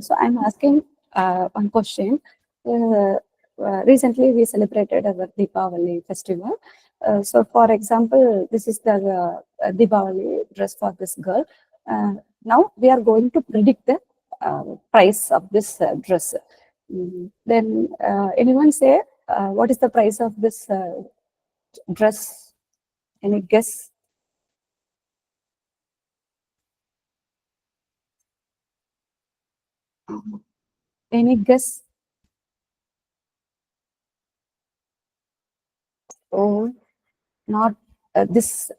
So I'm asking one question. Recently, we celebrated our Deepavali festival. So, for example, this is the Deepavali dress for this girl. Now we are going to predict the price of this dress. Then anyone say what is the price of this dress? Any guess? Any guess? Oh, not this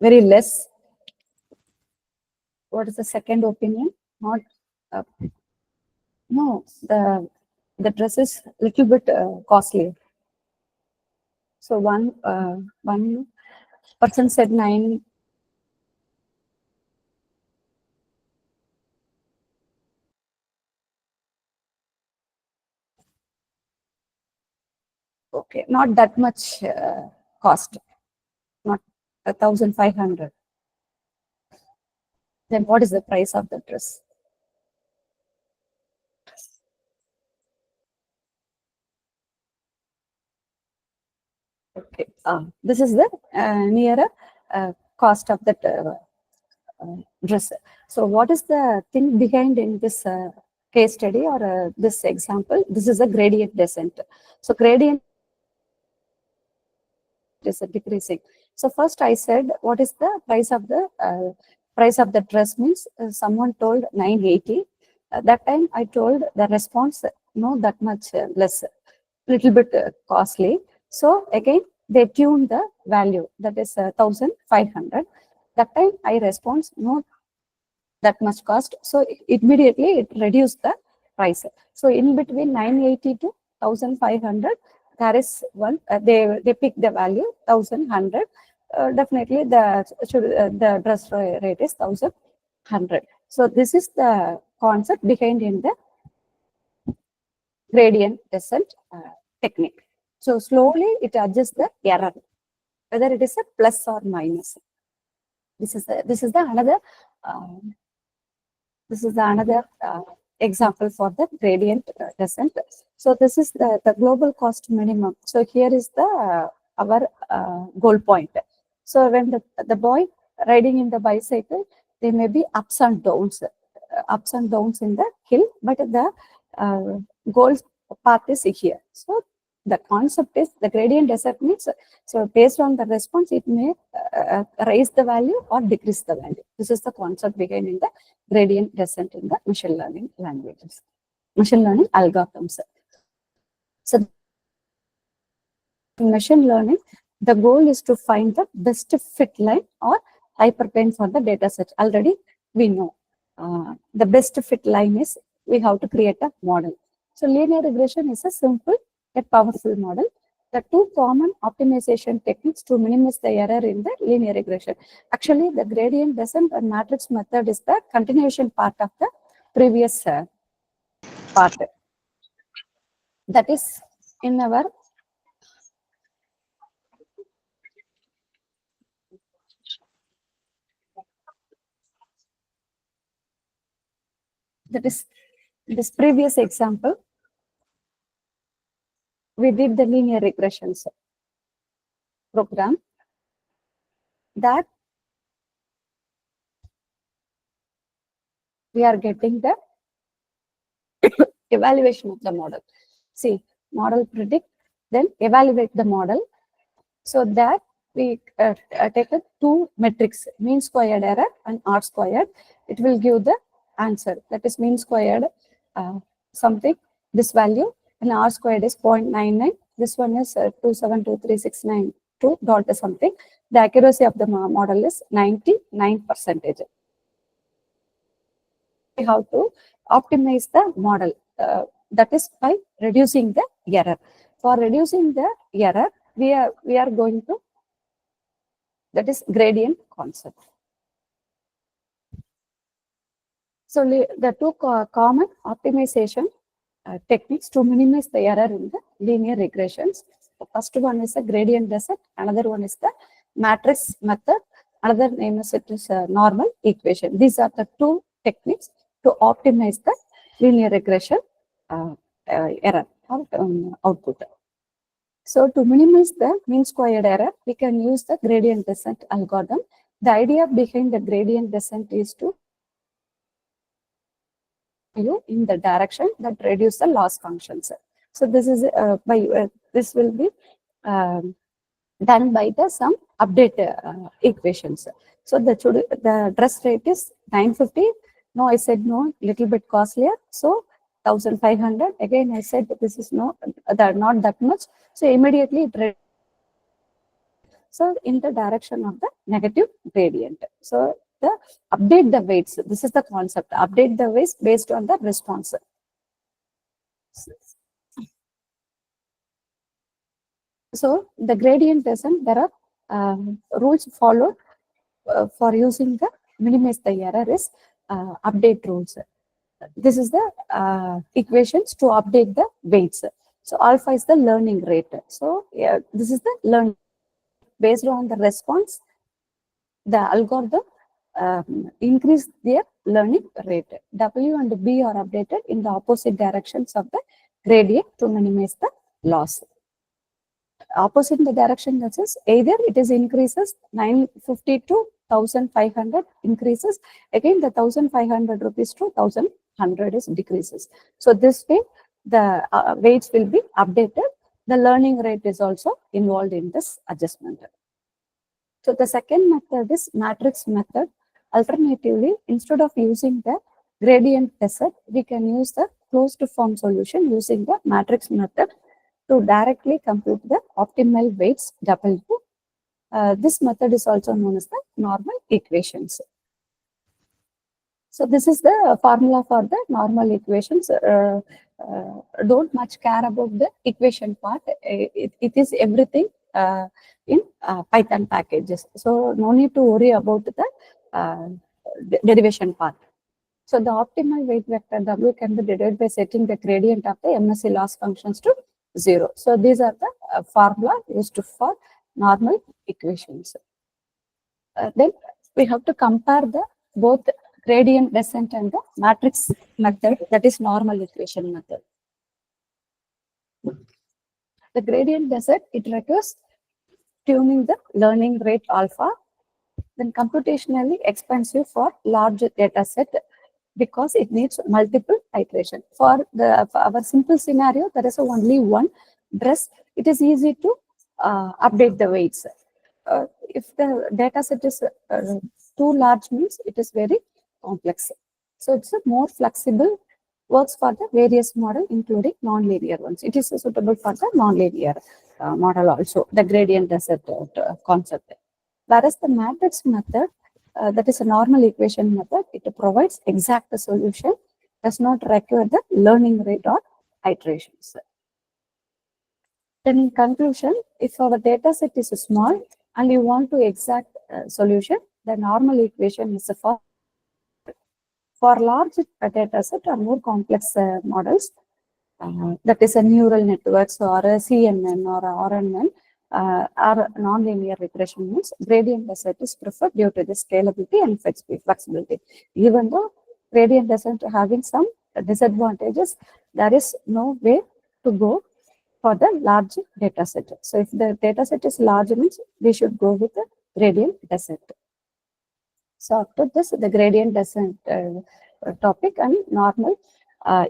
very less. What is the second opinion? Not no, the dress is little bit costly. So one person said 9. Okay, not that much cost, not 1,500. Then what is the price of the dress? Okay, this is the nearer cost of that dress. So what is the thing behind in this case study or this example? This is a gradient descent. So gradient is decreasing. So first I said, what is the price of the dress means someone told 980. That time I told the response, no, that much less, little bit costly. So again, they tuned the value, that is 1,500. That time I respond, no, that much cost. So immediately it reduced the price. So in between 980 to 1,500, there is one, they pick the value 1,100. Definitely the dress rate is 1,100. So this is the concept behind in the gradient descent technique. So slowly it adjusts the error, whether it is a plus or minus. This is the another example for the gradient descent. So this is the global cost minimum. So here is the our goal point. So when the boy riding in the bicycle, there may be ups and downs in the hill, but the goal path is here. So the concept is the gradient descent means, so based on the response, it may raise the value or decrease the value. This is the concept behind in the gradient descent in the machine learning languages, machine learning algorithms. So in machine learning, the goal is to find the best fit line or hyperplane for the data set. Already we know the best fit line is we have to create a model. So linear regression is a simple yet powerful model. The two common optimization techniques to minimize the error in the linear regression. Actually, the gradient descent and matrix method is the continuation part of the previous part. That is in our this previous example. We did the linear regressions program that we are getting the evaluation of the model. See, model predict, then evaluate the model. So that we take a two metrics, mean squared error and R squared. It will give the answer, that is mean squared something, this value, and R squared is 0.99. This one is 2723692 dot something. The accuracy of the model is 99%. We have to optimize the model. That is by reducing the error. For reducing the error, we are going to, that is gradient concept. So the two common optimization techniques to minimize the error in the linear regressions. The first one is a gradient descent, another one is the matrix method, another name is it is a normal equation. These are the two techniques to optimize the linear regression error or output. So to minimize the mean squared error, we can use the gradient descent algorithm. The idea behind the gradient descent is to you in the direction that reduce the loss functions. So this is this will be um, done by the some update equations. So the dress rate is 950. No, I said no, little bit costlier. So 1500. Again, I said this is not that much. So immediately it so in the direction of the negative gradient. So the update the weights. This is the concept. Update the weights based on the response. So the gradient descent, there are rules followed for using the minimize the error is update rules. This is the equations to update the weights. So alpha is the learning rate. So yeah, this is the learn based on the response. The algorithm increase their learning rate. W and B are updated in the opposite directions of the gradient to minimize the loss. Opposite in the direction that is either it is increases 950 to 1500 increases, again the 1500 rupees to 1100 is decreases. So this way the weights will be updated. The learning rate is also involved in this adjustment. So the second method is matrix method. Alternatively, instead of using the gradient descent, we can use the closed form solution using the matrix method to directly compute the optimal weights W. This method is also known as the normal equations. So this is the formula for the normal equations. Don't much care about the equation part. It is everything in Python packages. So no need to worry about the derivation part. So the optimal weight vector W can be derived by setting the gradient of the MSE loss functions to 0. So these are the formula used for normal equations. Then we have to compare the both gradient descent and the matrix method, that is normal equation method. The gradient descent, it requires tuning the learning rate alpha, then computationally expensive for large data set because it needs multiple iteration. For our simple scenario, there is only one dress. It is easy to update the weights. If the data set is too large, means it is very complex. So it's a more flexible, works for the various model, including non-linear ones. It is suitable for the non-linear model also, the gradient descent concept. Whereas the matrix method, that is a normal equation method, it provides exact solution, does not require the learning rate or iterations. Then in conclusion, if our data set is small and you want to exact solution, the normal equation is for large data set or more complex models, that is a neural networks or a CNN or a RNN, or non-linear regression means gradient descent is preferred due to the scalability and flexibility. Even though gradient descent having some disadvantages, there is no way to go for the large data set. So if the data set is large, means we should go with the gradient descent. So after this, the gradient descent topic and normal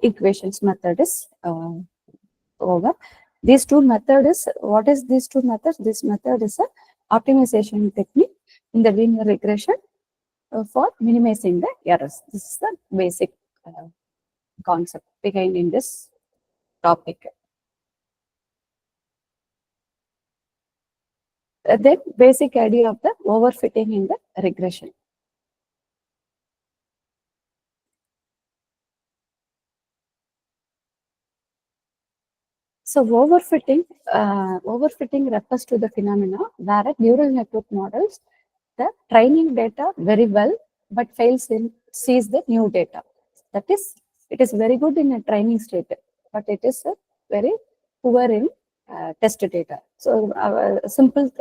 equations method is over. These two methods, what is these two methods? This method is a optimization technique in the linear regression for minimizing the errors. This is the basic concept behind in this topic. Then basic idea of the overfitting in the regression. So overfitting refers to the phenomena where a neural network models the training data very well, but fails in sees the new data. That is, it is very good in a training state, but it is very poor in test data. So our simple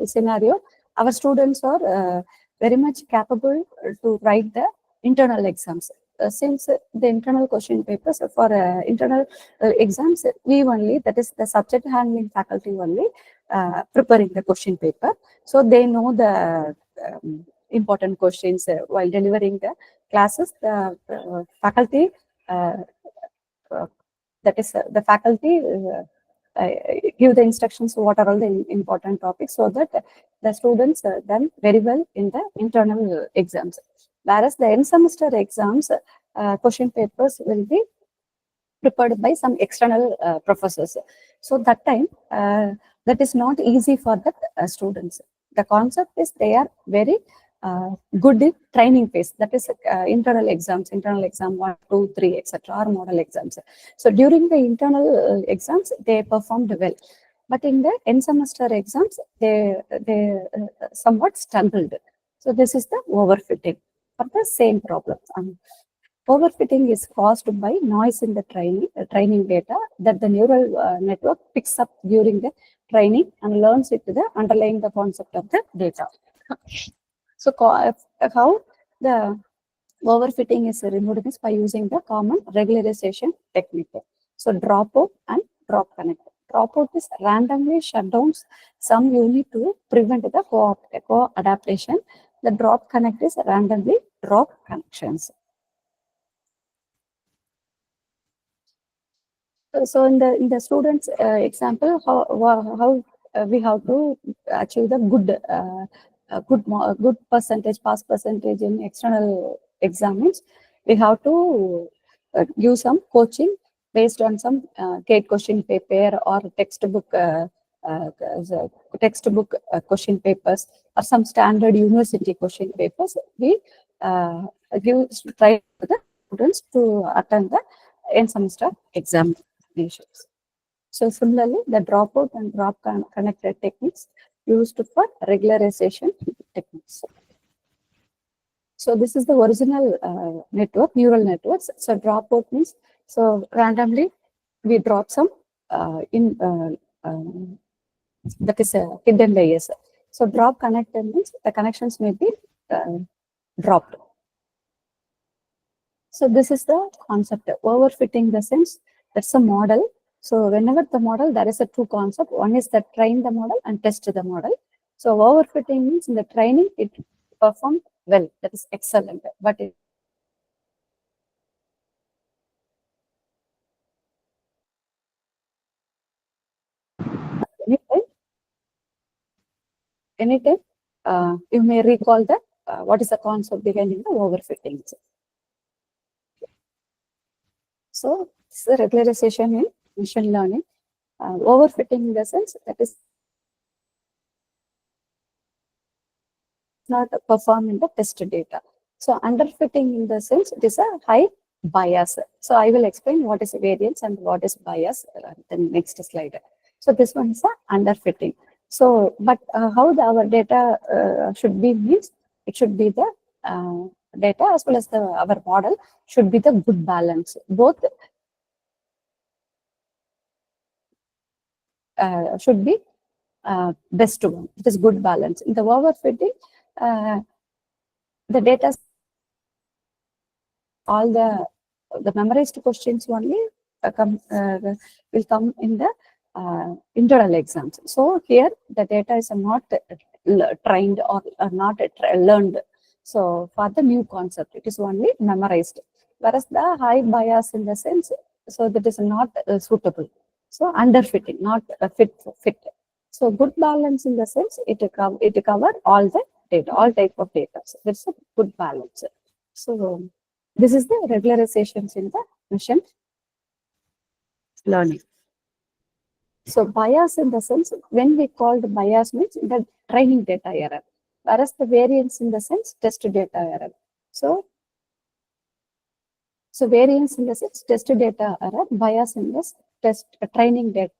scenario, our students are very much capable to write the internal exams. since the internal question papers for internal exams, we only, that is the subject handling faculty only preparing the question paper. So they know the important questions while delivering the classes. The faculty, uh, uh, that is the faculty give the instructions what are all the important topics, so that the students done very well in the internal exams. Whereas the end semester exams, question papers will be prepared by some external professors. So that time, that is not easy for the students. The concept is they are very good in training phase. That is internal exams, internal exam 1, 2, 3, etc., or model exams. So during the internal exams, they performed well. But in the end semester exams, they somewhat stumbled. So this is the overfitting for the same problem. Overfitting is caused by noise in the training data that the neural network picks up during the training and learns it to the underlying the concept of the data. So how the overfitting is removed is by using the common regularization technique. So dropout and drop connect. Dropout is randomly shut down some unit to prevent the co-adaptation. The drop connect is randomly drop connections. So in the students example, how we have to achieve the good percentage, pass percentage in external exams. We have to give some coaching based on some gate question paper or textbook question papers, or some standard university question papers. We try the students to attend the end semester examinations. So similarly, the dropout and drop connected techniques used for regularization techniques. So this is the original network, neural networks. So dropout means, so randomly we drop some that is hidden layers. So drop connected means the connections may be dropped. So this is the concept. Overfitting the sense, that's a model. So whenever the model, there is a two concept. One is that train the model and test the model. So overfitting means in the training, it performed well. That is excellent. But anytime you may recall that what is the concept behind the overfitting. So this is the regularization in machine learning. Overfitting in the sense that is not perform in the test data. So underfitting in the sense it is a high bias. So I will explain what is variance and what is bias in the next slide. So this one is a underfitting. So, but how our data should be means, it should be the data as well as our model should be the good balance. Both should be best one. It is good balance. In the overfitting, the data, all the memorized questions only will come in the internal exams. So here the data is not trained or not learned. So for the new concept, it is only memorized. Whereas the high bias in the sense, so that is not suitable. So underfitting, not fit. So good balance in the sense it cover all the data, all type of data. So that's a good balance. So this is the regularizations in the machine learning. So bias in the sense, when we called bias means the training data error, whereas the variance in the sense test data error. So variance in the sense test data error, bias in this test training data.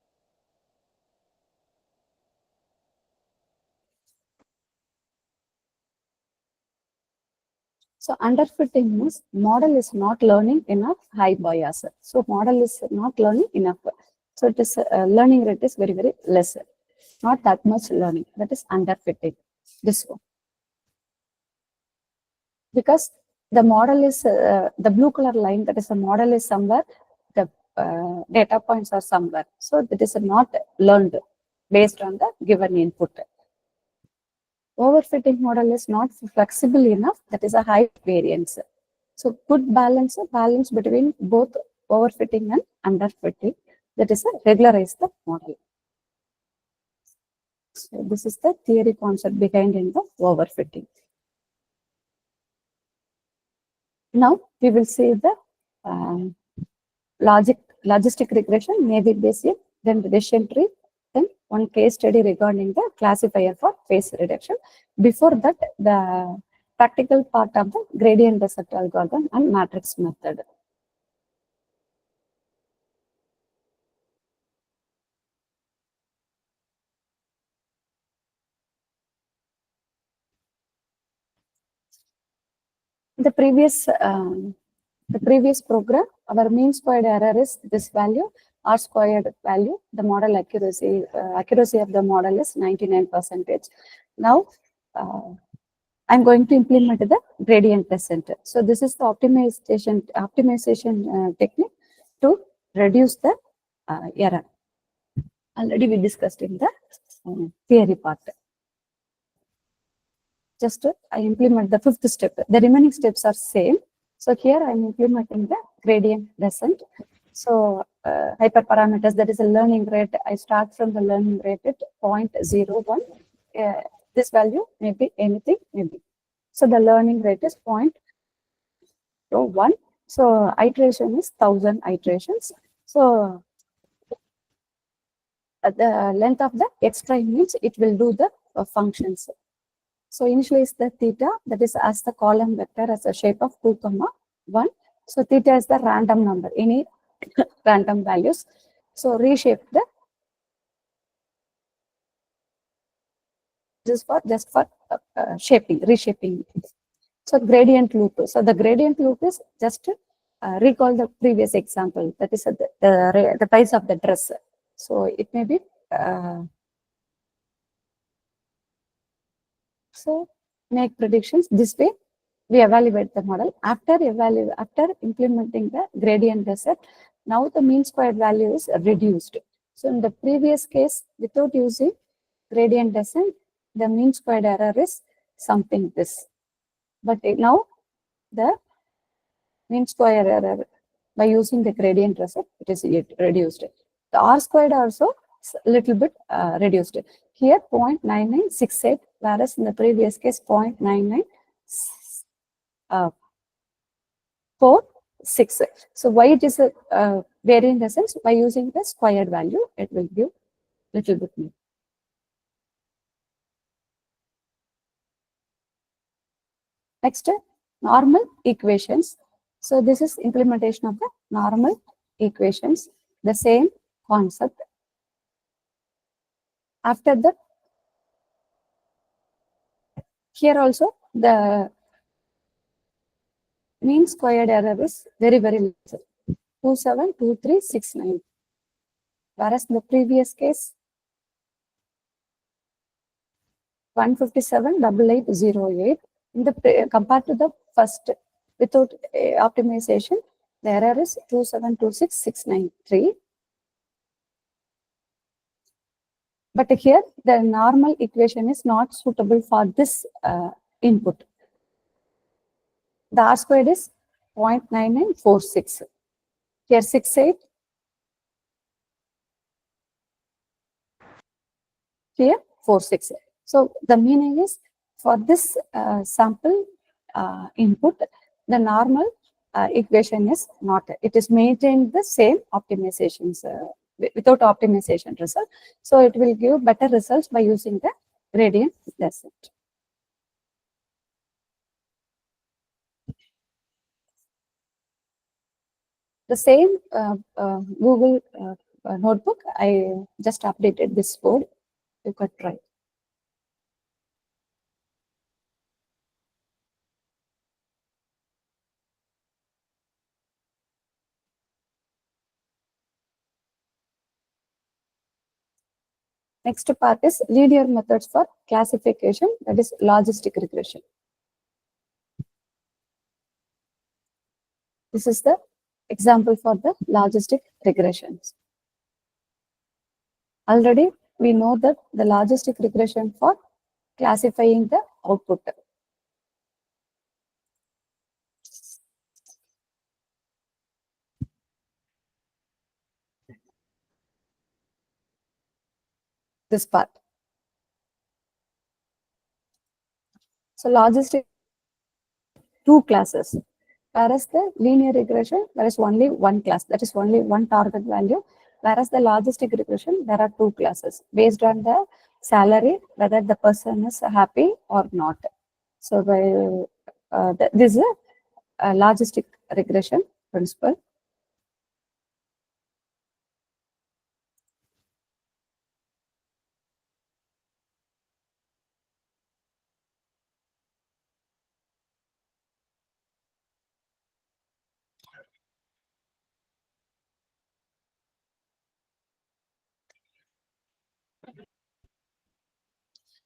So underfitting means model is not learning enough, high bias. So model is not learning enough. So it is learning rate is very, very less. Not that much learning. That is underfitting. This one. Because The model is the blue color line, that is the model is somewhere, the data points are somewhere. So that is not learned based on the given input. Overfitting model is not flexible enough, that is a high variance. So good balance between both overfitting and underfitting, that is a regularize the model. So this is the theory concept behind in the overfitting. Now we will see the logistic regression, maybe basic, then decision tree, then one case study regarding the classifier for phase reduction. Before that, the practical part of the gradient descent algorithm and matrix method. The previous program, our mean squared error is this value, R squared value. The model accuracy of the model is 99%. Now, I'm going to implement the gradient descent. So this is the optimization technique to reduce the error. Already we discussed in the theory part. Just I implement the fifth step. The remaining steps are same. So here I'm implementing the gradient descent. So hyperparameters, that is a learning rate. I start from the learning rate at 0.01. This value may be anything, maybe. So the learning rate is 0.01. So iteration is 1000 iterations. So the length of the extra means it will do the functions. So initialize the theta, that is as the column vector as a shape of 2, 1. So theta is the random number, any random values. So reshape the, this is for just for reshaping. So gradient loop. So the gradient loop is just recall the previous example, that is the price of the dress. So it may be so make predictions this way. We evaluate the model. After implementing the gradient descent, now the mean squared value is reduced. So in the previous case, without using gradient descent, the mean squared error is something this. But now the mean square error by using the gradient descent, it is reduced. The R squared also a little bit reduced. Here 0.9968, whereas in the previous case 0.9946. So why it is a variant essence? By using the squared value, it will give little bit more. Next, normal equations. So this is implementation of the normal equations, the same concept. After that, here also the mean squared error is very, very less, 272369. Whereas in the previous case, 1578808. In the compared to the first, without optimization, the error is 2726693. But here the normal equation is not suitable for this input. The R squared is 0.9946. Here 68. Here 46. So the meaning is for this sample input, the normal equation is not, it is maintained the same optimizations without optimization result. So it will give better results by using the gradient descent. The same Google notebook, I just updated this code. You could try. Next part is linear methods for classification, that is logistic regression. This is the example for the logistic regressions. Already we know that the logistic regression for classifying the output. This part. So logistic, two classes. Whereas the linear regression, there is only one class, that is only one target value. Whereas the logistic regression, there are two classes based on the salary, whether the person is happy or not. So this is a logistic regression principle.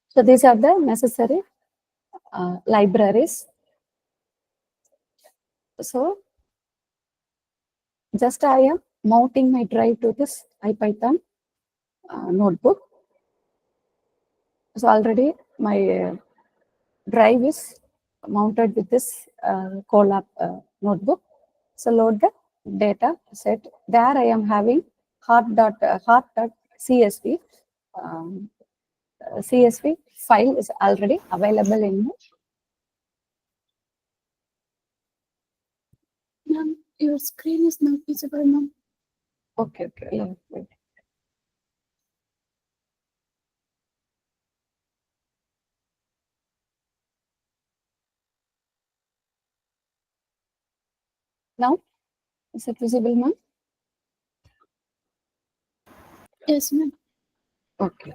So these are the necessary libraries. So just I am mounting my drive to this IPython notebook. So already my drive is mounted with this Colab notebook. So load the data set. There I am having heart.csv. CSV file is already available in. Ma'am, your screen is not visible, ma'am. Okay, okay. Wait. Now, is it visible, ma'am? Yes, ma'am. Okay.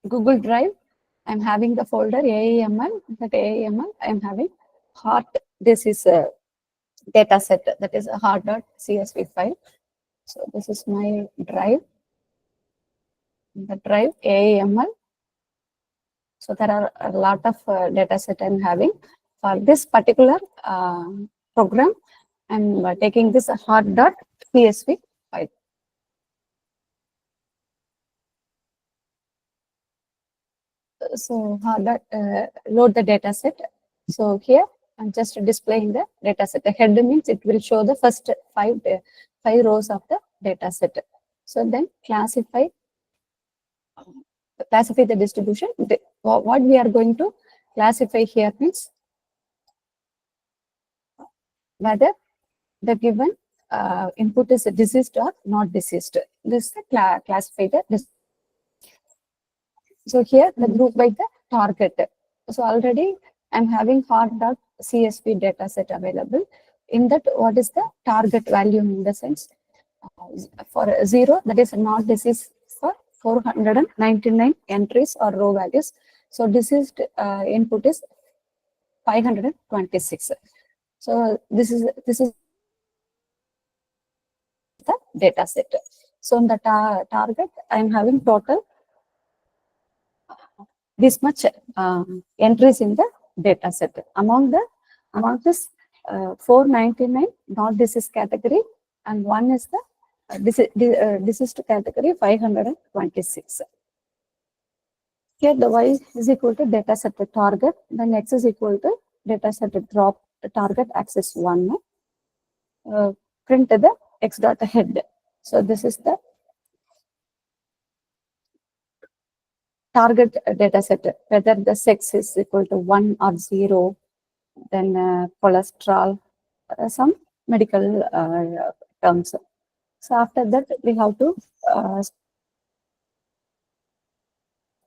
Google Drive, I'm having the folder AAML. That AAML, I'm having heart. This is a data set, that is a heart.csv file. So this is my drive. The drive AAML. So there are a lot of data set I'm having. For this particular program, I'm taking this heart.csv file. So load the data set. So here I'm just displaying the data set. The header means it will show the first five rows of the data set. So then classify the distribution. What we are going to classify here means whether the given input is deceased or not deceased. This is the classify the. So here the group by the target. So already I'm having heart.csv data set available. In that, what is the target value in the sense? For 0, that is not deceased for 499 entries or row values. So deceased input is 526. So this is the data set. So in the target, I'm having total this much entries in the data set. Among this 499 not deceased category, and one is the deceased category 526. Here the y is equal to data set target, then x is equal to data set drop target axis 1. Print the x dot head. So this is the target data set, whether the sex is equal to 1 or 0, then cholesterol, some medical terms. So after that, we have to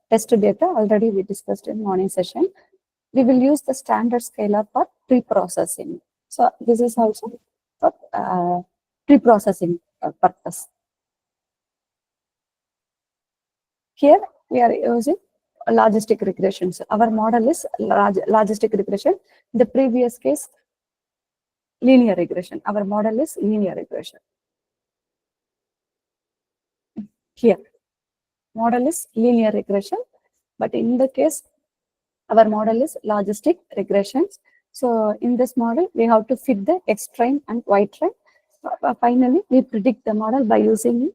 test data. Already we discussed in morning session. We will use the standard scalar for pre-processing. So this is also for pre-processing purpose. Here we are using logistic regressions. Our model is logistic regression. In the previous case, linear regression. Our model is linear regression. Here, model is linear regression, but in the case, our model is logistic regressions. So in this model, we have to fit the X train and Y train. Finally, we predict the model by using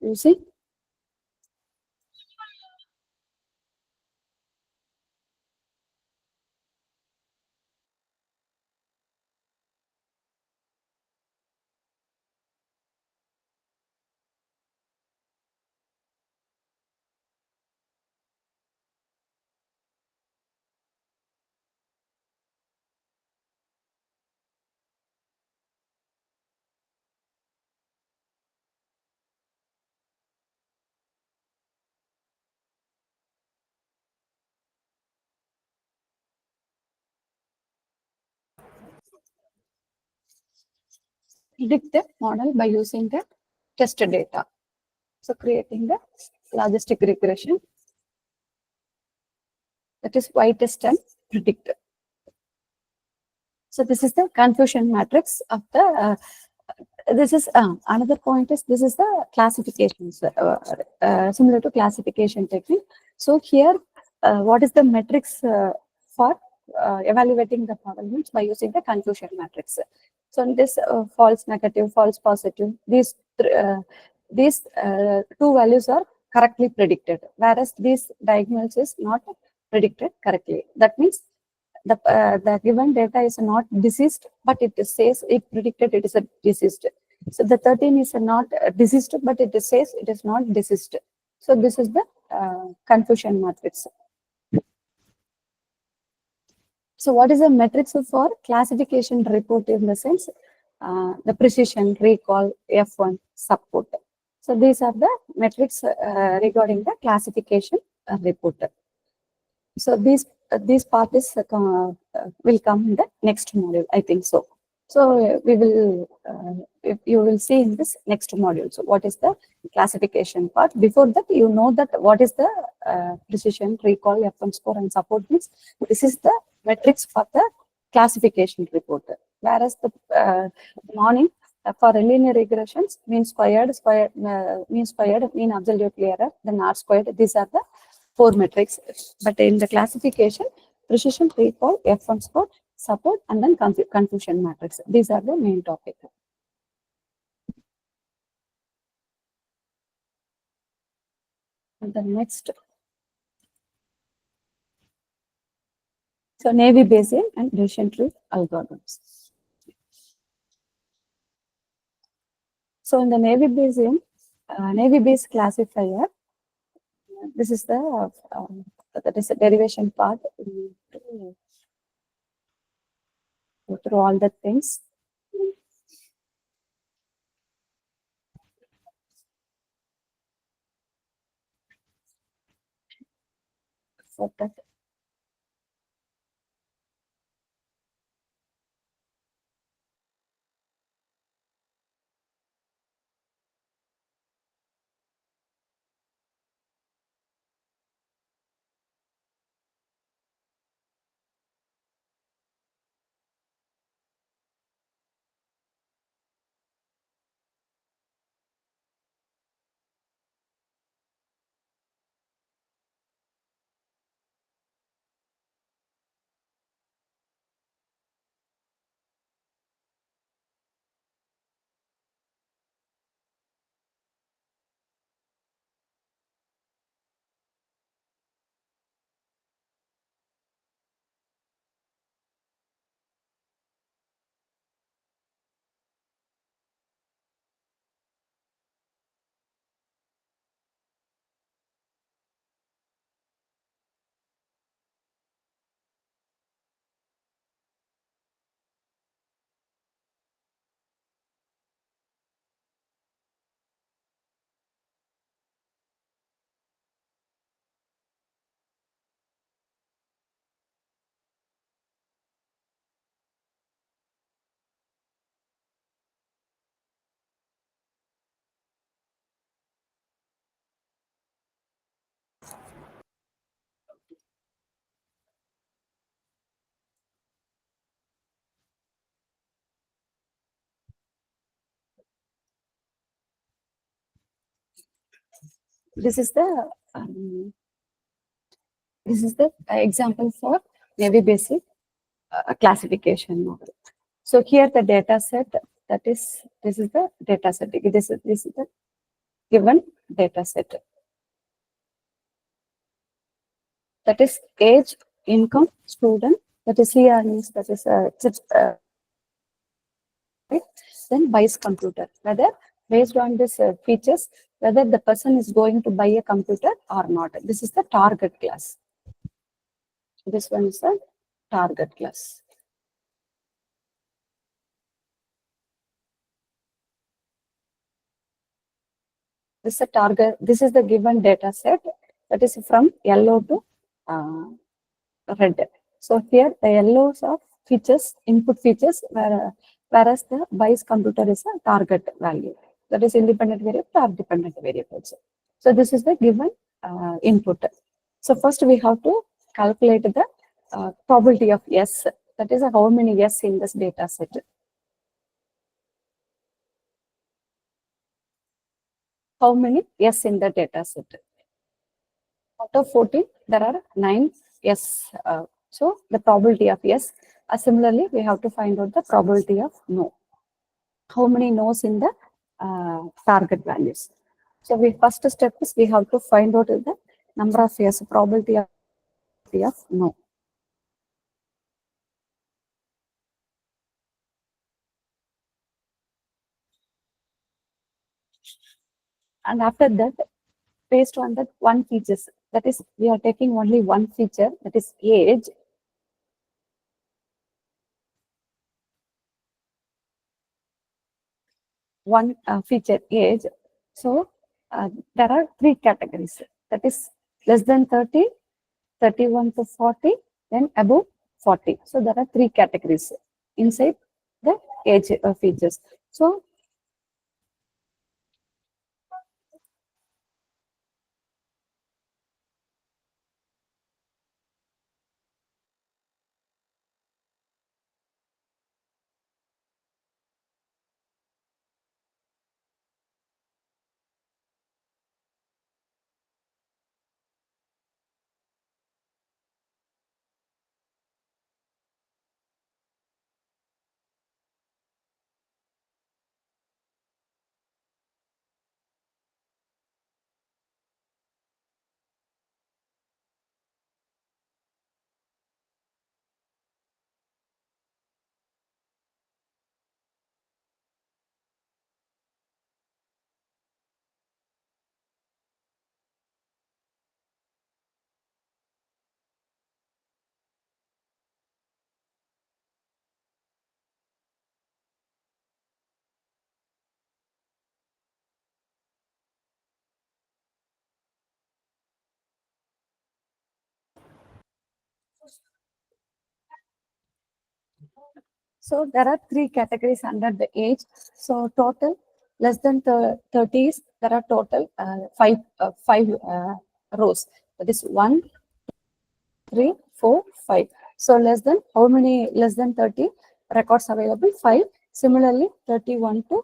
using predict the model by using the test data. So creating the logistic regression, that is Y test and predict. So this is the confusion matrix of the this is another point is this is the classifications similar to classification technique. So here what is the metrics for evaluating the model means by using the confusion matrix. So in this false negative, false positive, these two values are correctly predicted, whereas this diagonals is not predicted correctly. That means the given data is not diseased, but it says it predicted it is a diseased. So the 13 is not diseased, but it says it is not diseased. So this is the confusion matrix. So what is the matrix for classification report in the sense the precision, recall, F1, support. So these are the metrics regarding the classification report. So these part is will come in the next module, I think so. So we will you will see in this next module. So what is the classification part? Before that, you know that what is the precision, recall, F1 score, and support means. This is the metrics for the classification report. Whereas the morning for linear regressions, mean squared, mean squared, mean absolutely error, then R squared. These are the four metrics. But in the classification, precision, recall, F1 score, support, and then confusion matrix. These are the main topic. And the next, so Navy Bayesian and decision tree algorithms. So in the Navy Bayesian, Navy Bayes classifier, this is the that is the derivation part. Go through all the things. For that, This is the example for maybe basic classification model. So here the data set, this is the data set. This is the given data set. That is age, income, student. That is here means that is right? Then buys computer. Whether based on this features, whether the person is going to buy a computer or not. This is the target class. This one is the target class. This is a target. This is the given data set that is from yellow to red. So here the yellows are features, input features, whereas the buys computer is a target value. That is independent variable or dependent variables. So this is the given input. So first we have to calculate the probability of yes. That is how many yes in this data set. How many yes in the data set? Out of 14, there are 9 yes. So the probability of yes. Similarly, we have to find out the probability of no. How many no's in the target values? So we first step is we have to find out the number of yes, probability of no. And after that, based on that one features, that is we are taking only one feature, that is age. One feature age. So there are 3 categories, that is less than 30, 31 to 40, then above 40. So there are 3 categories inside the age features. So so there are 3 categories under the age. So total less than 30s, there are total 5 rows. That is 1, 3, 4, 5. So less than, how many less than 30 records available? 5. Similarly, 31 to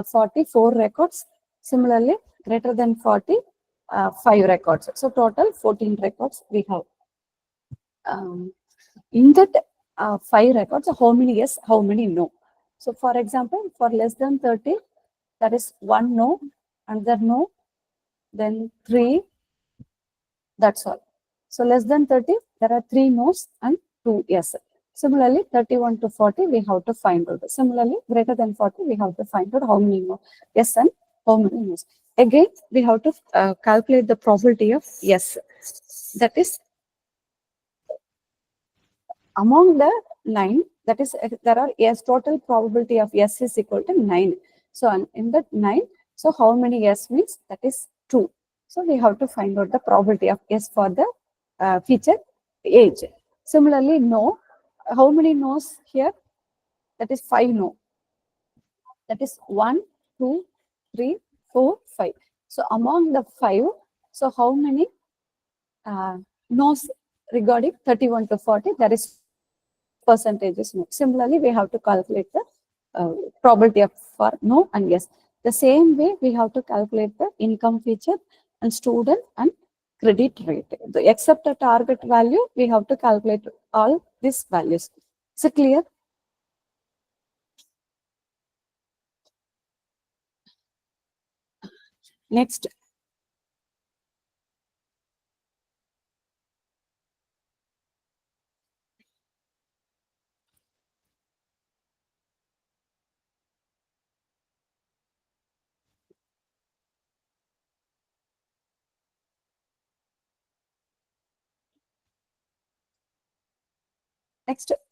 44 records. Similarly, greater than 40, 5 records. So total 14 records we have. In that 5 records, how many yes, how many no? So for example, for less than 30, that is 1 no, another no, then 3, that's all. So less than 30, there are 3 no's and 2 yes. Similarly, 31 to 40, we have to find out. Similarly, greater than 40, we have to find out how many no yes and how many no's. Again, we have to calculate the probability of yes. That is among the 9, that is there are yes, total probability of yes is equal to 9. So in that 9, so how many yes means that is 2. So we have to find out the probability of yes for the feature age. Similarly, no, how many no's here? That is 5 no. That is 1, 2, 3, 4, 5. So among the 5, so how many no's regarding 31 to 40? That is percentages no. Similarly, we have to calculate the probability of for no and yes. The same way we have to calculate the income feature. and student and credit rate. Except the target value, we have to calculate all these values. Is it clear? Next,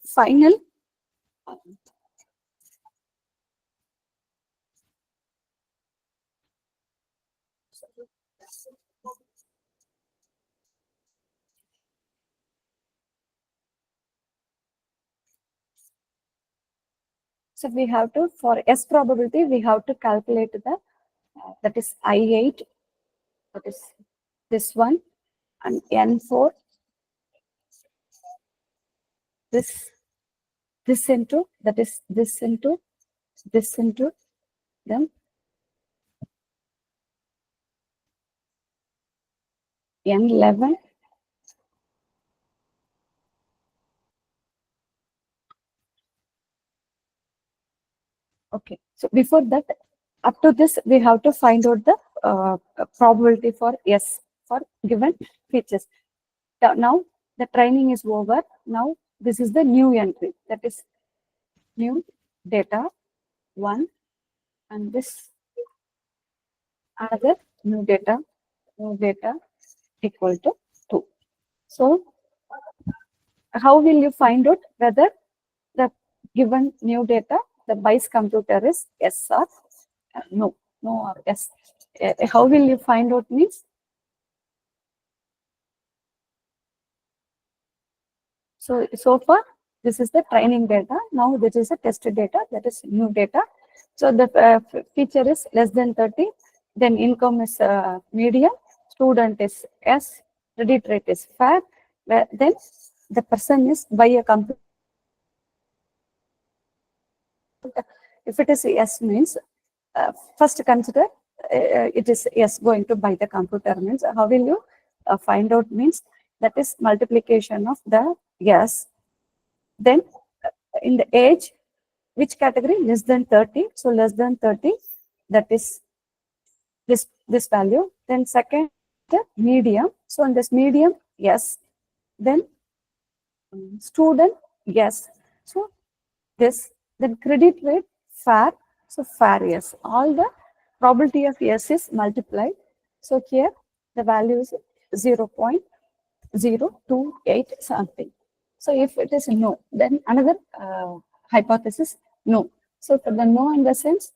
final. So we have to, for S probability, we have to calculate the, that is I8, that is this one, and N4, this into, that is this into, then N11. Okay, so before that, up to this, we have to find out the probability for S for given features. Now the training is over. Now this is the new entry, that is new data 1, and this another new data equal to 2. So how will you find out whether the given new data, the BICE computer is yes or no or yes? How will you find out means? So far, this is the training data. Now this is a test data, that is new data. So the feature is less than 30, then income is medium, student is S, credit rate is fair, then the person is by a computer. If it is S means, first consider it is S going to buy the computer means, how will you find out means, that is multiplication of the S. Then in the age, which category? Less than 30. So less than 30, that is this value. Then second, the medium. So in this medium, yes. Then student, yes. So this, then credit rate, fair. So fair, yes. All the probability of yes is multiplied. So here the value is 0.028 something. So if it is no, then another hypothesis, no. So for the no in the sense,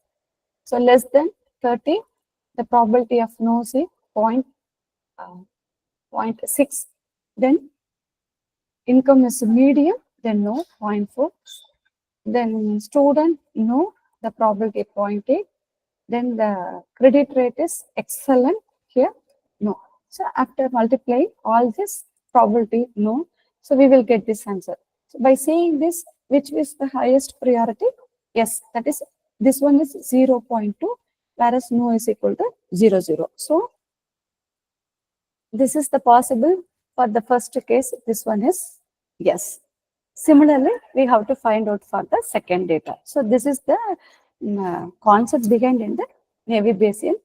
so less than 30, the probability of no is 0.6. Then income is medium, then no, 0.4. Then student, no, the probability 0.8. Then the credit rate is excellent, here, no. So after multiplying all this probability, no, so we will get this answer. So by saying this, which is the highest priority? Yes, that is, this one is 0.2, whereas no is equal to 0.0. So this is the possible for the first case. This one is yes. Similarly, we have to find out for the second data. So this is the concept behind in the Navy Bayesian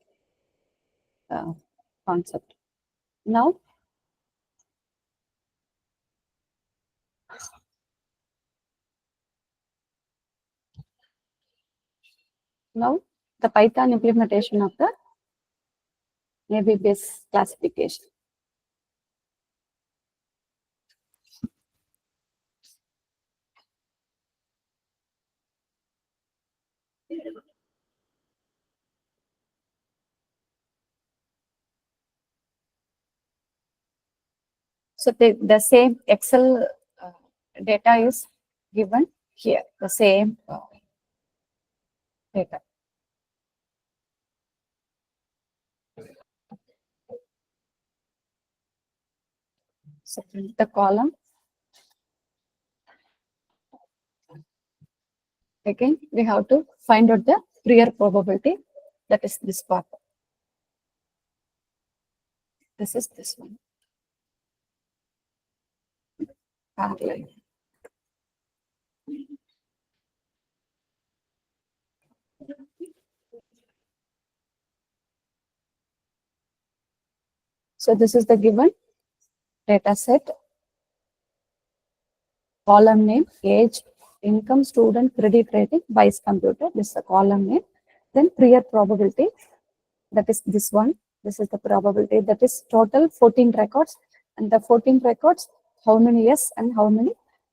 concept. Now the Python implementation of the Navy Bayes classification. So the same Excel data is given here, the same data. So the column, again, we have to find out the prior probability, that is this part. This is this one. Parallel. So this is the given data set. Column name, age, income, student, credit rating, vice computer. This is the column name. Then prior probability. That is this one. This is the probability. That is total 14 records. And the 14 records, how many yes and how many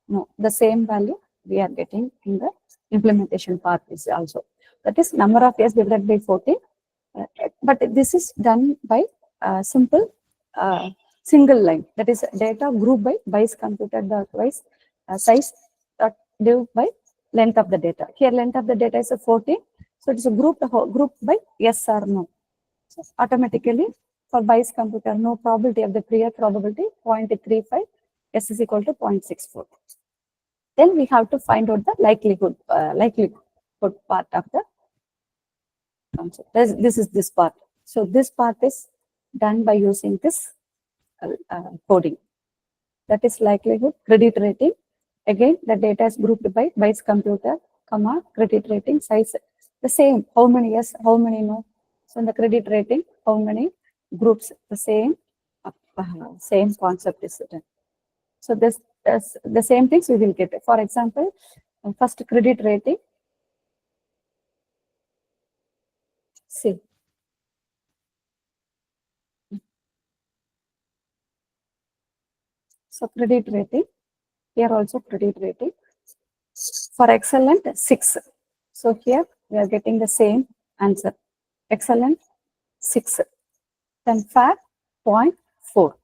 no. The same value we are getting in the implementation part is also. That is number of yes divided by 14. But this is done by simple single line. That is data group by vice computed the vice size divided by length of the data. Here length of the data is a 14. So it is a group by yes or no. So automatically for vice computer, no probability of the prior probability 0.35, S is equal to 0.64. Then we have to find out the likelihood part of the concept. This is this part. So this part is done by using this coding. That is likelihood, credit rating. Again, the data is grouped by vice computer, comma, credit rating, size. The same, how many yes, how many no. So in the credit rating, how many groups, the same concept is done. So this the same things we will get. For example, first credit rating. See. So credit rating, here also credit rating. For excellent, 6. So here we are getting the same answer. Excellent, 6. Then fair, 0.4. For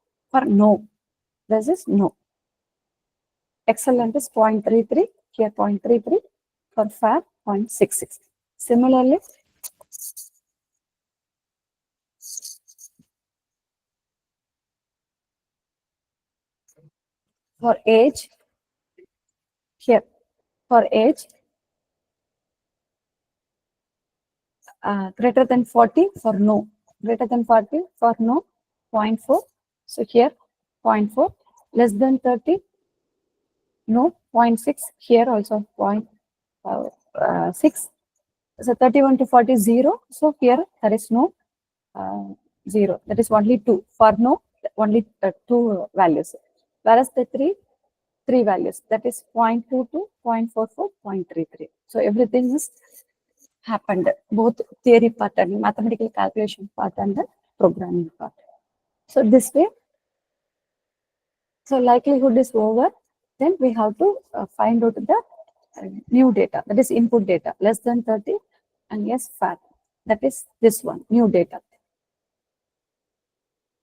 no, this is no. Excellent is 0.33, here 0.33. For fair, 0.66. Similarly, for age, here for age, greater than 40 for no, greater than 40 for no, 0.4. So here 0.4, less than 30, no, 0.6, here also 0.6. So 31 to 40 0. So here there is no 0. That is only 2. For no, only 2 values. Whereas the 3 values, that is 0.22, 0.44, 0.33. So everything is happened, both theory part and mathematical calculation part and the programming part. So this way, so likelihood is over. Then we have to find out the new data, that is input data, less than 30 and yes, fair. That is this one, new data.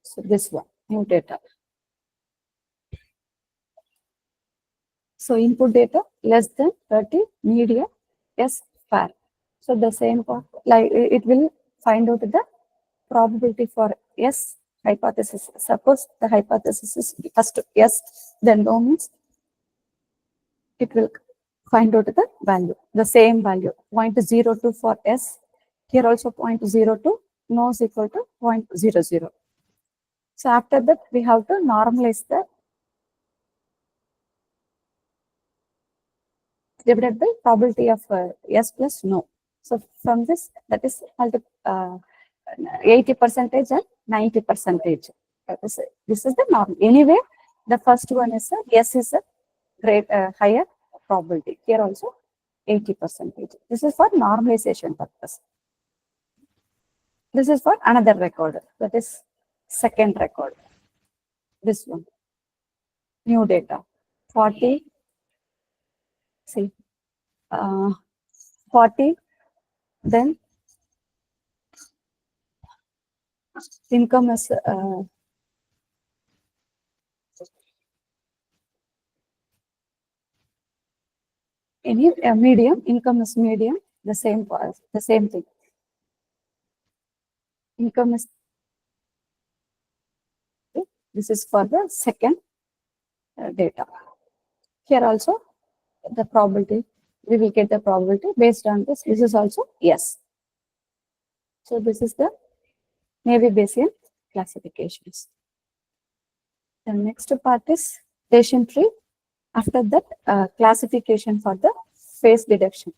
So this one, new data. So input data, less than 30, medium, yes, fair. So the same part, like it will find out the probability for yes hypothesis. Suppose the hypothesis is first yes, then no means it will find out the value, the same value, 0.02 for S. Here also 0.02, no is equal to 0.00. So after that, we have to normalize the divided by probability of yes plus no. So from this, that is 80% and 90%. This is the norm. Anyway, the first one is yes is a great higher probability. Here also 80%. This is for normalization purpose. This is for another record. That is second record. This one. New data. 40. See. 40. Then income is any medium. Income is medium. The same thing. Income is. This is for the second data. Here also the probability, we will get the probability based on this. This is also yes. So this is the Navy Bayesian classifications. The next part is decision tree. After that, classification for the phase deduction.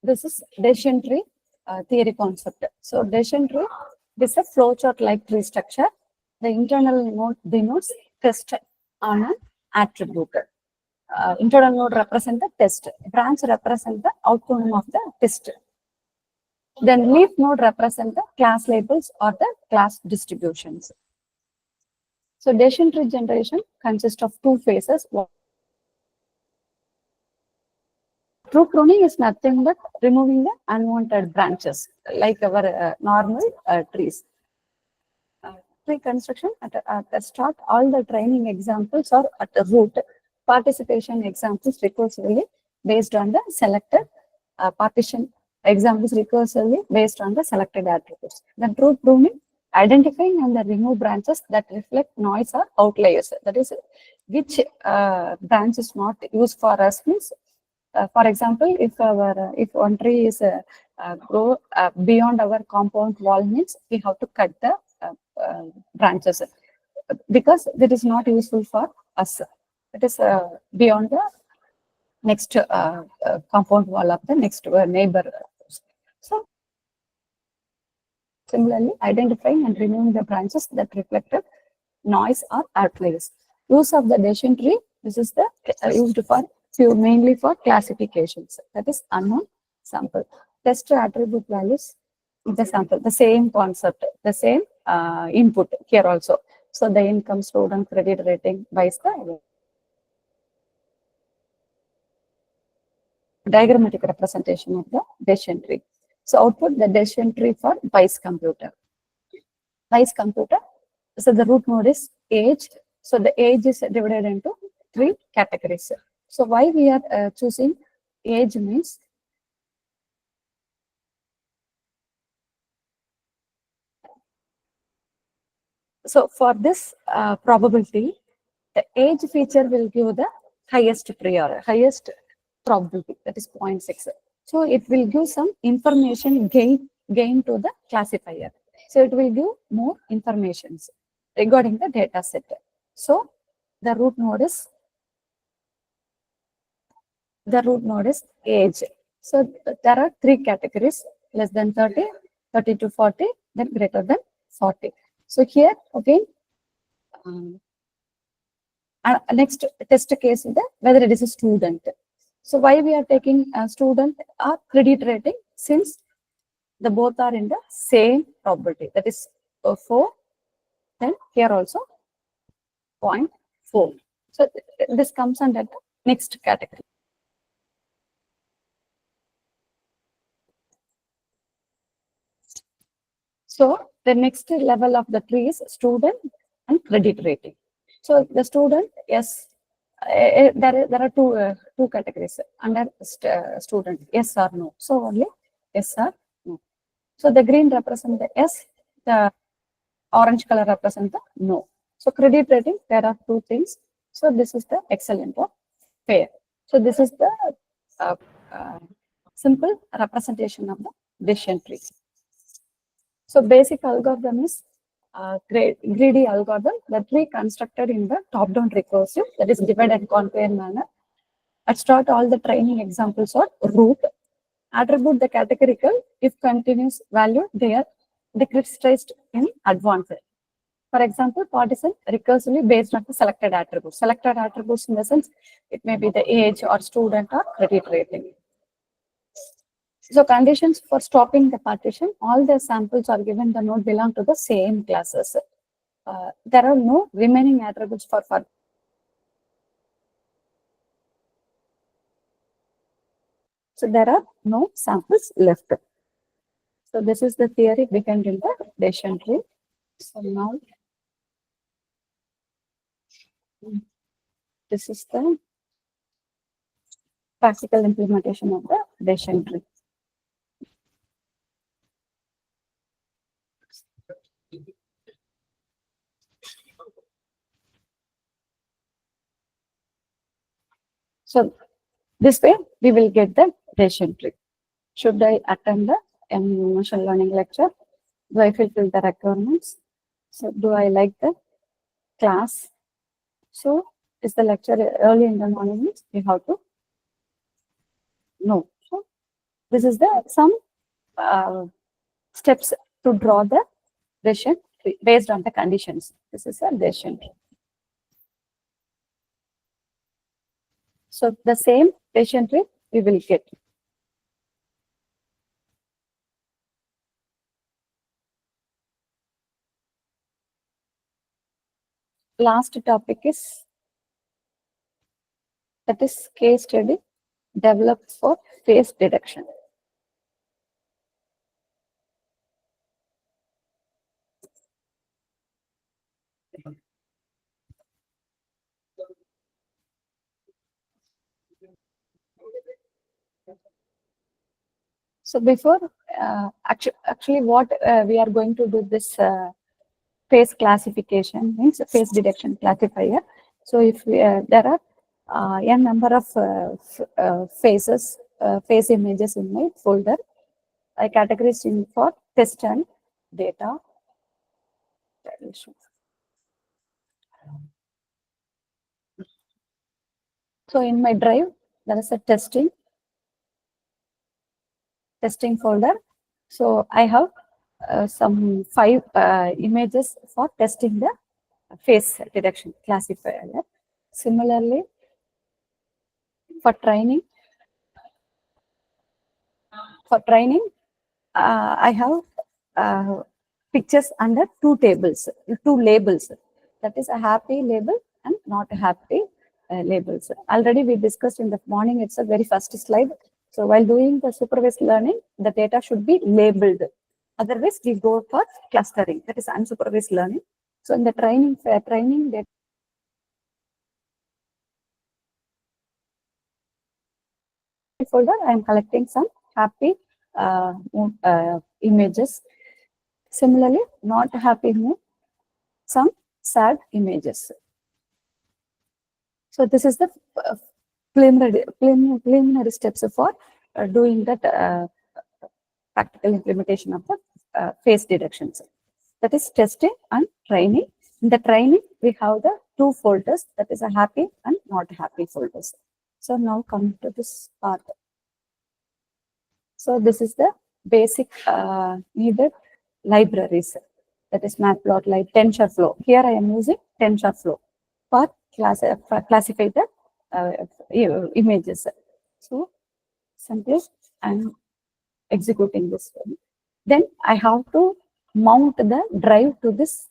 This is decision tree theory concept. So decision tree is a flowchart-like tree structure. The internal node denotes test on an attribute. Internal node represent the test. Branch represent the outcome of the test. Then leaf node represent the class labels or the class distributions. So decision tree generation consists of two phases. True pruning is nothing but removing the unwanted branches, like our normal trees. Tree construction at the start, all the training examples are at the root. Participation examples recursively based on the selected partition examples recursively based on the selected attributes. Then true pruning, identifying and the remove branches that reflect noise or outliers. That is, which branch is not used for us means. For example, if one tree is grow beyond our compound wall means we have to cut the branches. because that is not useful for us. It is beyond the next compound wall of the next neighbor. So similarly, identifying and removing the branches that reflected noise or outliers. Use of the decision tree. This is the used for mainly for classifications. That is unknown sample. Test attribute values. The sample, the same concept, the same input here also. So the income, student, credit rating, by the diagrammatic representation of the decision tree. So output the decision tree for Vice computer. Vice computer. So the root node is age. So the age is divided into 3 categories. So why we are choosing age means so for this probability, the age feature will give the highest highest probability, that is 0.6. So it will give some information gain to the classifier. So it will give more informations regarding the data set. So the root node is age. So there are 3 categories: less than 30, 30 to 40, then greater than 40. So here again, next test case is whether it is a student. So why we are taking a student or credit rating, since the both are in the same probability, that is 4, then here also 0.4. So this comes under the next category. So the next level of the tree is student and credit rating. So the student, yes, there are two categories under student, yes or no. So only yes or no. So the green represents the yes, the orange color represents the no. So credit rating, there are 2 things. So this is the excellent or fair. So this is the uh, uh, simple representation of the decision tree. So basic algorithm is greedy algorithm, the tree constructed in the top-down recursive, that is divide and conquer manner. At start, all the training examples are root. Attribute the categorical, if continuous value, they are decreased in advance. For example, partition recursively based on the selected attributes. Selected attributes in the sense, it may be the age or student or credit rating. So conditions for stopping the partition, all the samples are given the node belong to the same classes. There are no remaining attributes for so there are no samples left. So this is the theory behind in the decision tree. So now this is the practical implementation of the decision tree. So this way we will get the decision tree. Should I attend the machine learning lecture? Do I fulfill the requirements? So do I like the class? So is the lecture early in the morning? We have to know. So this is the some steps to draw the decision tree based on the conditions. This is a decision tree. So the same decision tree we will get. Last topic is that is case study developed for face detection. So before actually what we are going to do this face classification means face detection classifier. So if there are a number of faces, face images in my folder, I categorized in for test and data. So in my drive, there is a testing folder. So I have some 5 images for testing the face detection classifier. Similarly, for training, I have pictures under 2 tables, 2 labels. That is a happy label and not happy labels. Already we discussed in the morning, it's a very first slide. So while doing the supervised learning, the data should be labeled. Otherwise, we go for clustering. That is unsupervised learning. So in the training data folder, I am collecting some happy images. Similarly, not happy mood, some sad images. So this is the preliminary steps for doing that practical implementation of the face detections. That is testing and training. In the training, we have the 2 folders, that is a happy and not happy folders. So now coming to this part. So this is the basic needed libraries. That is Matplotlib, TensorFlow. Here I am using TensorFlow for classify the images. So simply I'm executing this one. Then I have to mount the drive to this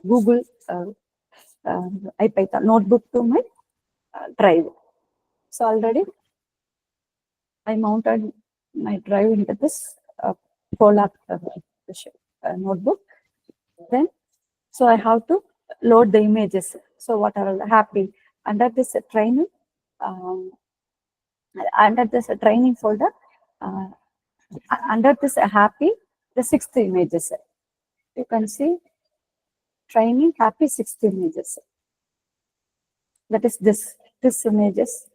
Google IPython notebook to my drive. So already I mounted my drive into this Colab notebook. Then, so I have to load the images. So what are happy under this training, under this training folder, under this happy, the 6th images. You can see training happy 6th images. That is this images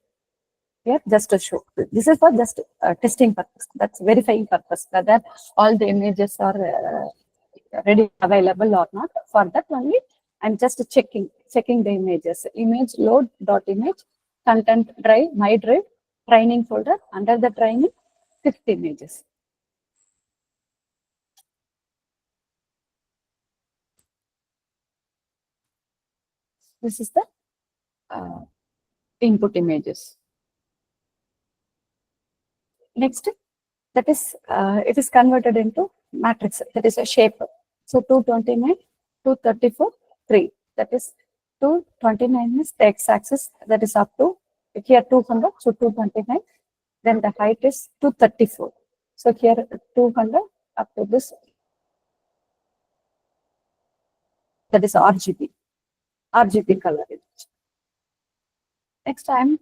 here just to show. This is for just testing purpose. That's verifying purpose whether all the images are ready available or not. For that only, I'm just checking the images. Image load dot image, content drive, my drive, training folder. Under the training, 6 images. This is the input images. Next, that is it is converted into matrix. That is a shape. So 229, 234, 3. That is 229 is the x-axis. That is up to here 200. So 229. Then the height is 234. So here 200 up to this. That is RGB color image. Next time.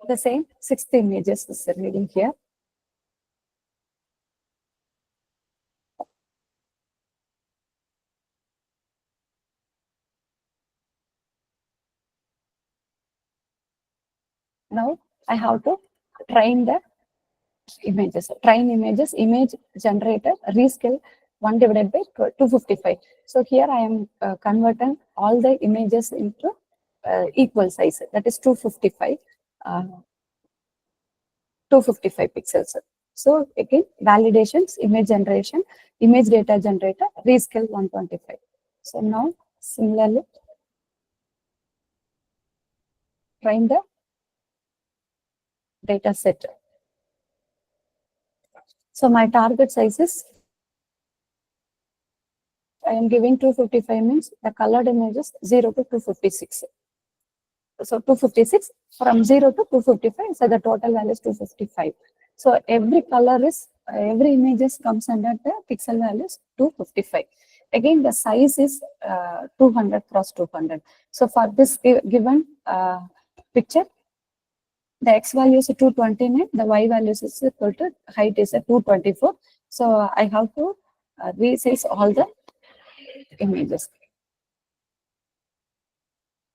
The same 6 images is reading here. Now I have to train the images. Train images, image generator, rescale 1 divided by 255. So here I am converting all the images into equal size. That is 255. 255 pixels. So again, validations, image generation, image data generator, rescale 125. So now similarly, train the data set. So my target size is, I am giving 255 means the colored images 0 to 256. So 256 from 0 to 255. So the total value is 255. So every color is, every images comes under the pixel values 255. Again, the size is 200 cross 200. So for this given picture, the x value is 229, the y value is equal to height is 224. So I have to resize all the images.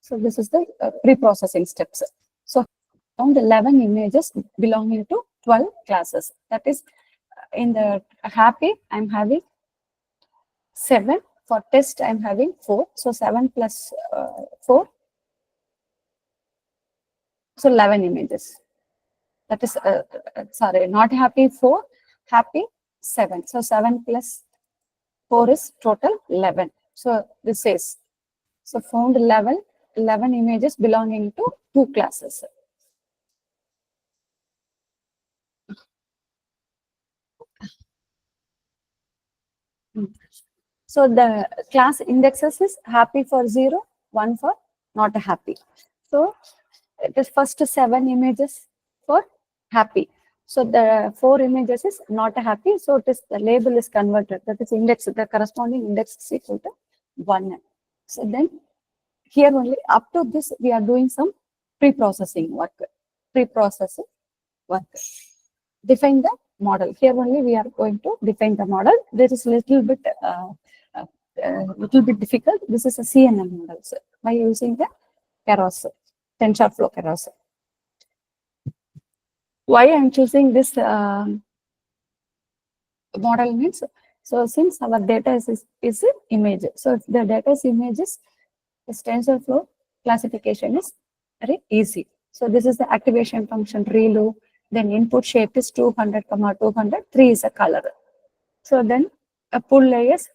So this is the pre-processing steps. So found 11 images belonging to 12 classes. That is, in the happy, I'm having 7. For test, I'm having 4. So 7 plus 4. So 11 images. That is, sorry, not happy 4, happy 7. So 7 plus 4 is total 11. So this is, so found 11 images belonging to 2 classes. So the class indexes is happy for 0, 1 for not happy. So it is first 7 images for happy. So the 4 images is not happy. So it is, the label is converted. That is index, the corresponding index is equal to 1. So then here only up to this we are doing some pre-processing work. Pre-processing work. Define the model. Here only we are going to define the model. This is little bit difficult. This is a CNN model, sir, by using the Keros, TensorFlow Keros. Why I am choosing this model means, so since our data is image, so if the data is images, the TensorFlow classification is very easy. So this is the activation function ReLU. Then input shape is 200, 200. 3 is a color. So then a pull layers,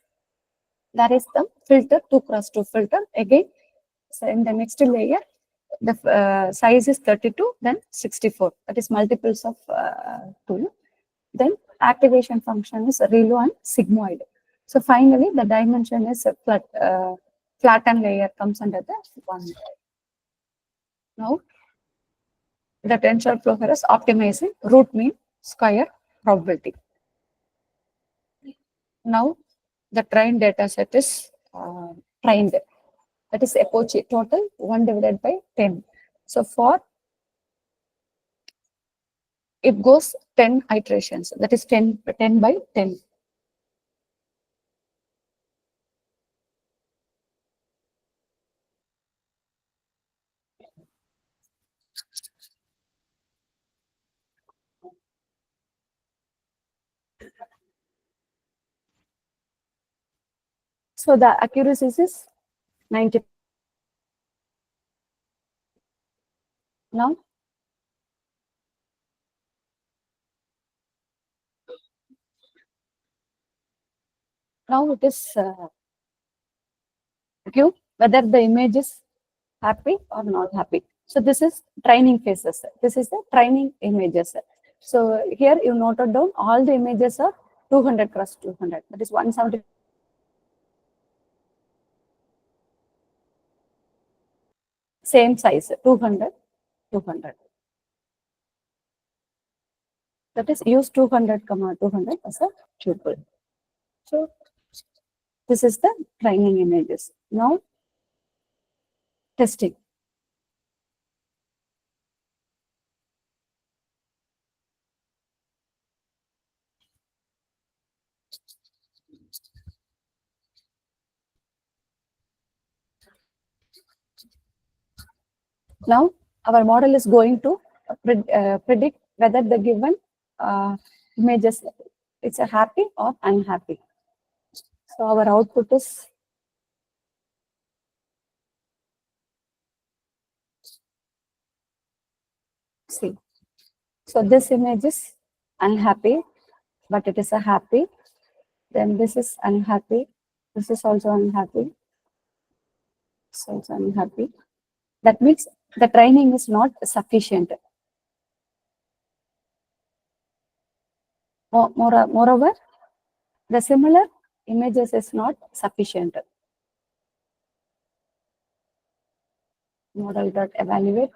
that is the filter, 2 cross 2 filter. Again, so in the next layer, the size is 32, then 64. That is multiples of 2. Then activation function is ReLU and sigmoid. So finally, the dimension is a flattened layer comes under the 1. Now, the TensorFlow is optimizing root mean square probability. Now, the trained data set is trained. That is Apache total 1 divided by 10. So for it goes 10 iterations. That is 10 by 10. So the accuracy is 90. Now, it is give whether the image is happy or not happy. So this is training phases. This is the training images. So here you noted down all the images are 200 cross 200. That is 170. Same size, 200, 200. That is use 200, 200 as a tuple. So this is the training images. Now testing. Now our model is going to predict whether the given images it's a happy or unhappy. So our output is C. So this image is unhappy, but it is a happy. Then this is unhappy. This is also unhappy. It's also unhappy. That means the training is not sufficient. Moreover, the similar images is not sufficient. Model dot evaluate.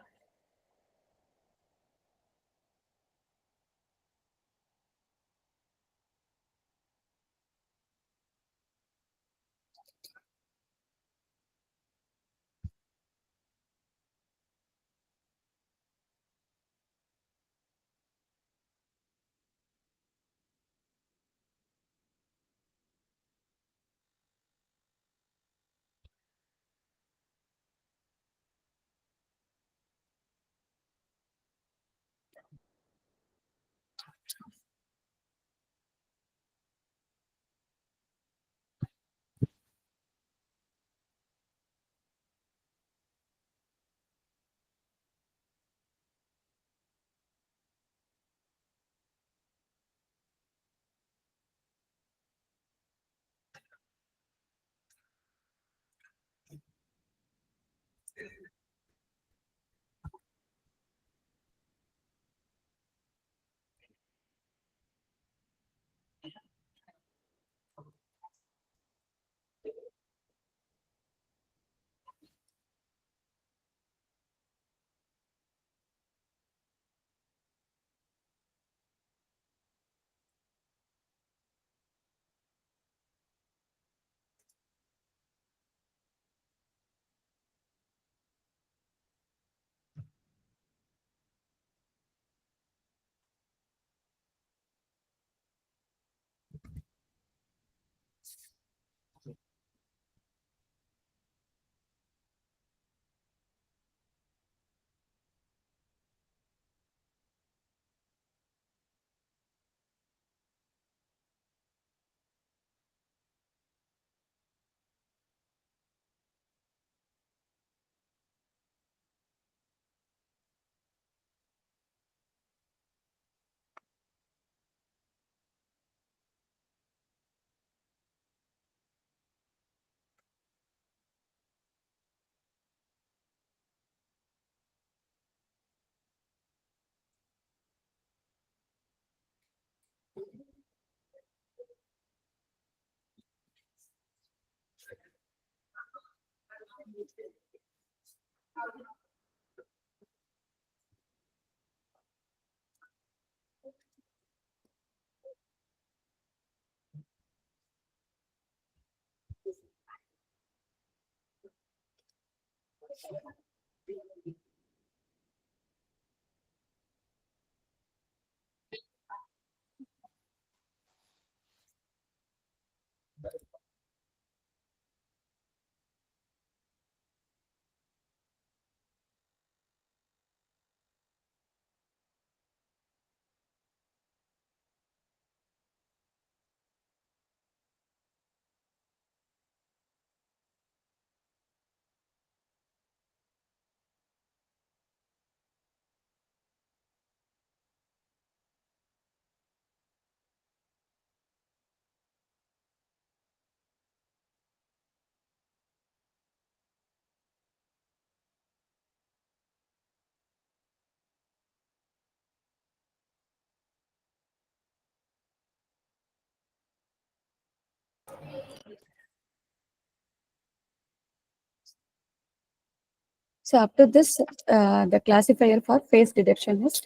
So up to this, the classifier for face detection is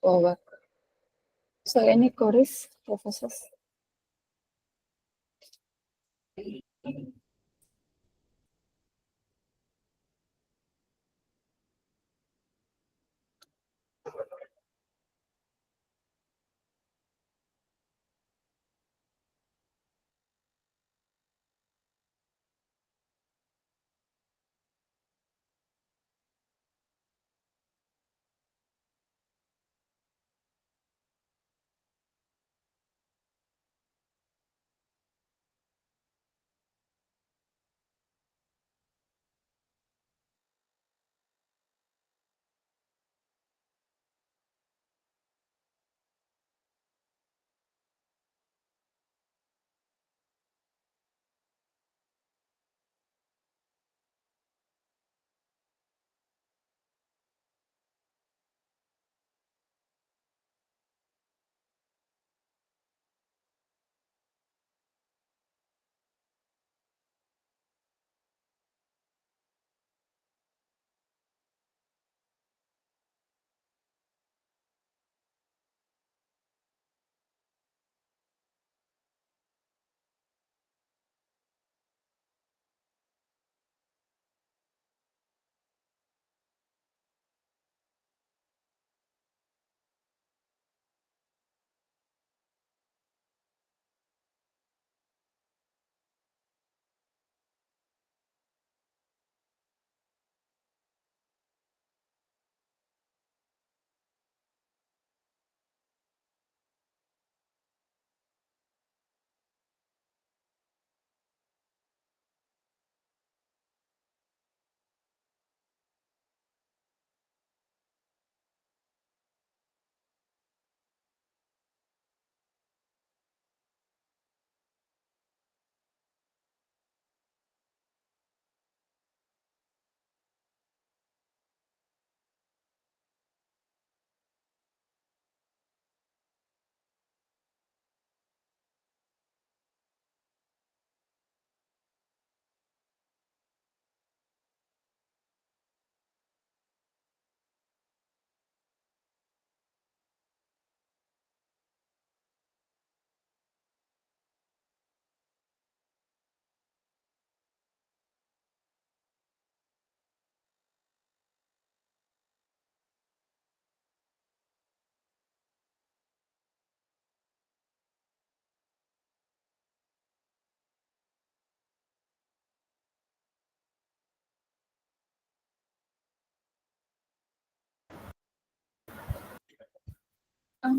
over. So any queries, professors?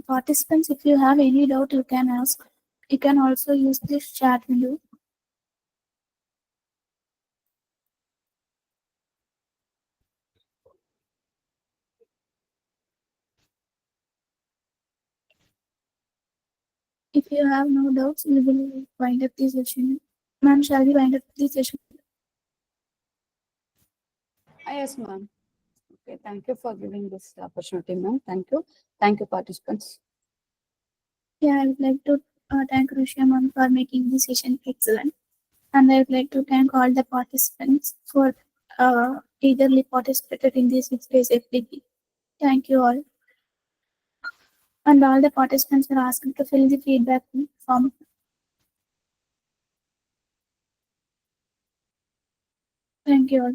Participants, if you have any doubt, you can ask. You can also use this chat window. If you have no doubts, we will wind up this session. Ma'am, shall we wind up this session? Yes, ma'am. Okay, thank you for giving this opportunity, ma'am. Thank you. Thank you, participants. Yeah, I would like to thank Rushia ma'am for making this session excellent. And I would like to thank all the participants for eagerly participated in this 6 days FDP. Thank you all. And all the participants were asked to fill the feedback form. Thank you all.